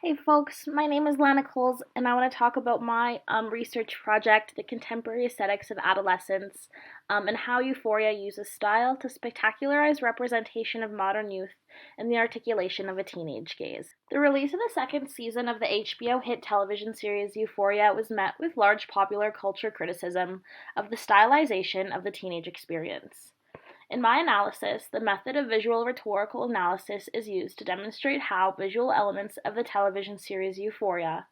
Hey folks, my name is Lana Coles, and I want to talk about my research project, The Contemporary Aesthetics of Adolescence, and how Euphoria uses style to spectacularize representation of modern youth and the articulation of a teenage gaze. The release of the second season of the HBO hit television series Euphoria was met with large popular culture criticism of the stylization of the teenage experience. In my analysis, the method of visual rhetorical analysis is used to demonstrate how visual elements of the television series Euphoria,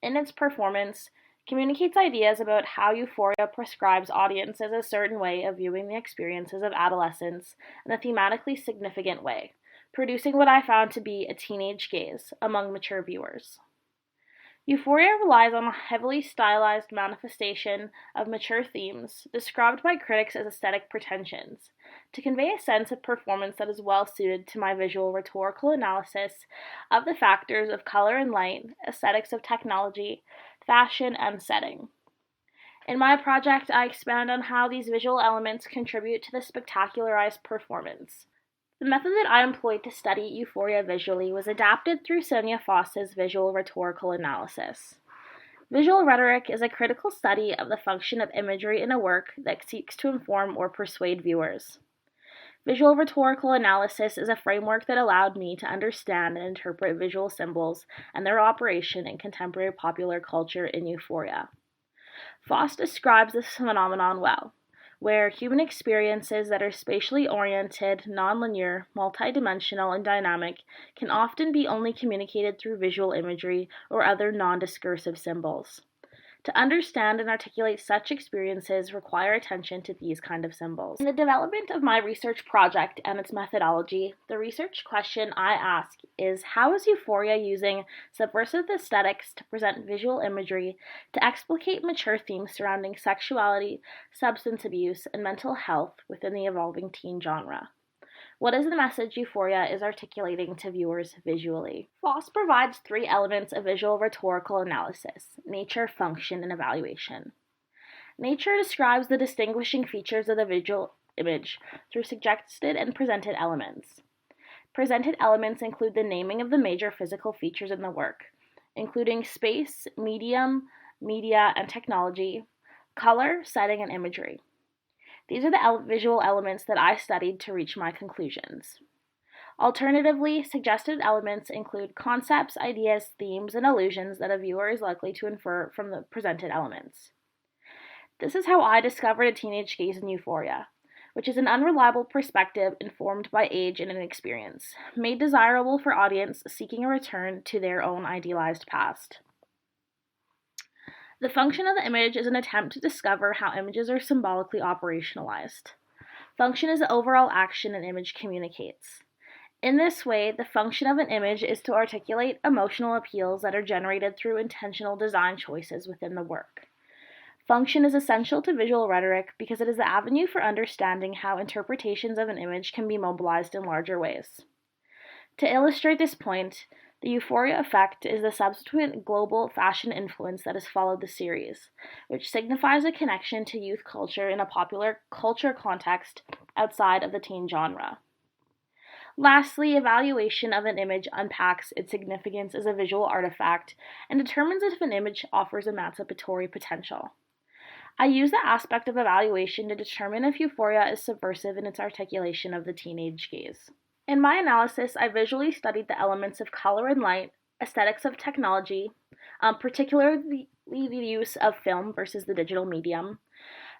in its performance, communicates ideas about how Euphoria prescribes audiences a certain way of viewing the experiences of adolescence in a thematically significant way, producing what I found to be a teenage gaze among mature viewers. Euphoria relies on a heavily stylized manifestation of mature themes, described by critics as aesthetic pretensions, to convey a sense of performance that is well suited to my visual rhetorical analysis of the factors of color and light, aesthetics of technology, fashion, and setting. In my project, I expand on how these visual elements contribute to the spectacularized performance. The method that I employed to study Euphoria visually was adapted through Sonia Foss's visual rhetorical analysis. Visual rhetoric is a critical study of the function of imagery in a work that seeks to inform or persuade viewers. Visual rhetorical analysis is a framework that allowed me to understand and interpret visual symbols and their operation in contemporary popular culture in Euphoria. Foss describes this phenomenon well, where human experiences that are spatially oriented, nonlinear, multidimensional, and dynamic can often be only communicated through visual imagery or other non-discursive symbols. To understand and articulate such experiences require attention to these kind of symbols. In the development of my research project and its methodology, the research question I ask is, how is Euphoria using subversive aesthetics to present visual imagery to explicate mature themes surrounding sexuality, substance abuse, and mental health within the evolving teen genre? What is the message Euphoria is articulating to viewers visually? Foss provides three elements of visual rhetorical analysis: nature, function, and evaluation. Nature describes the distinguishing features of the visual image through suggested and presented elements. Presented elements include the naming of the major physical features in the work, including space, medium, media, and technology, color, setting, and imagery. These are the visual elements that I studied to reach my conclusions. Alternatively, suggested elements include concepts, ideas, themes, and illusions that a viewer is likely to infer from the presented elements. This is how I discovered a teenage gaze in Euphoria, which is an unreliable perspective informed by age and inexperience, made desirable for audience seeking a return to their own idealized past. The function of the image is an attempt to discover how images are symbolically operationalized. Function is the overall action an image communicates. In this way, the function of an image is to articulate emotional appeals that are generated through intentional design choices within the work. Function is essential to visual rhetoric because it is the avenue for understanding how interpretations of an image can be mobilized in larger ways. To illustrate this point, the Euphoria effect is the subsequent global fashion influence that has followed the series, which signifies a connection to youth culture in a popular culture context outside of the teen genre. Lastly, evaluation of an image unpacks its significance as a visual artifact and determines if an image offers emancipatory potential. I use the aspect of evaluation to determine if Euphoria is subversive in its articulation of the teenage gaze. In my analysis, I visually studied the elements of color and light, aesthetics of technology, particularly the use of film versus the digital medium,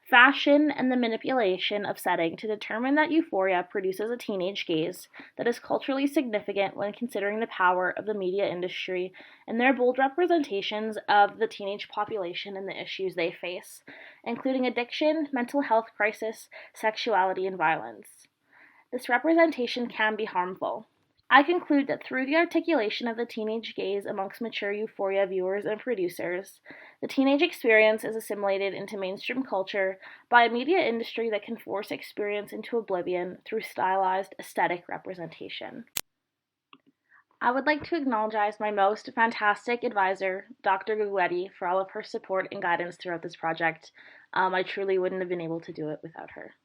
fashion, and the manipulation of setting to determine that Euphoria produces a teenage gaze that is culturally significant when considering the power of the media industry and their bold representations of the teenage population and the issues they face, including addiction, mental health crisis, sexuality, and violence. This representation can be harmful. I conclude that through the articulation of the teenage gaze amongst mature Euphoria viewers and producers, the teenage experience is assimilated into mainstream culture by a media industry that can force experience into oblivion through stylized aesthetic representation. I would like to acknowledge my most fantastic advisor, Dr. Guguetti, for all of her support and guidance throughout this project. I truly wouldn't have been able to do it without her.